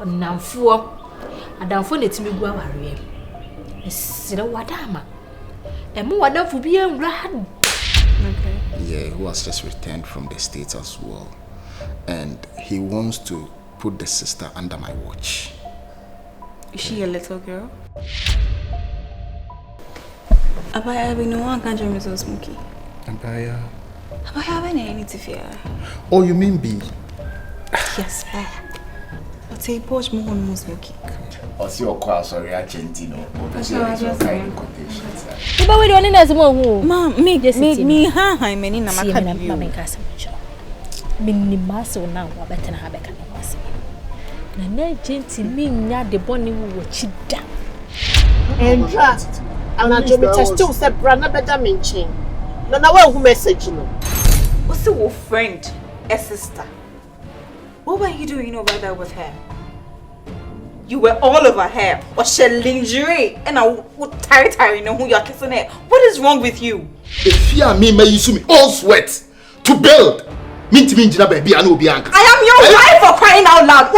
Namfo adamfo na timi gu aware sire wadama emu wadamfo bi enwra. Okay. Yeah, who has just returned from the States as well. And he wants to put the sister under my watch. Is she a little girl? Abaya, we no one can join so smoky. Abaya, I need to fear. Oh, you mean B? Yes, sir. But say Poch more on smoky. Or see your car, sorry, Argentino. But we don't need as more. Mom, me, ha, I'm in a macabre. Minimaso now, or better have a can of na genti mi nya de boni wo chi da Endra ana jomi testo se bra na beda me nchin na wa hu message no what's your friend a sister? What were you doing over there with her? You were all over her or she lingerie and I would tired you know who you're kissing her. What is wrong with you? If you and me may use me all sweat to build. Meet me, baby, I know Bianca. I am your wife for crying out loud.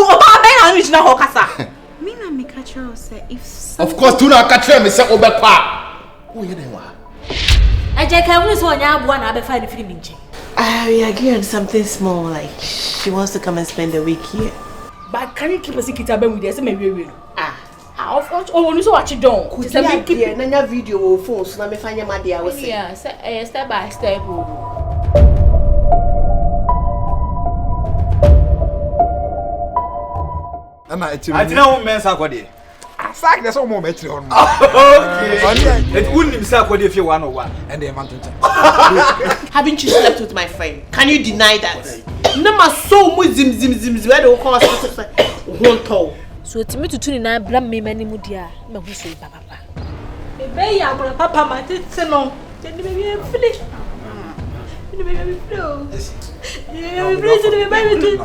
Mina me catch her say if of course, do not catch her, me say Obepa. Oh, you know what? I just can't lose on your one. I'll find a free minche. We agree on something small, like she wants to come and spend the week here. But can you keep a secret about with this? Maybe of course, oh, so what you don't. Could you keep a video or phone so I may find your mother? I was yeah, step by step. I don't men's aquadi. I sack there's some more metri on. Okay. It wouldn't be aquadi if you 101 and they want to. Haven't you slept with my friend? Can you deny that? No, my soul zim where the cost won't tell. So to me to tune in I blame me many mudia. Me who say papa. Baby, I'm gonna papa my tits no. Then the baby finish. The baby flow. Yeah, we play to the baby.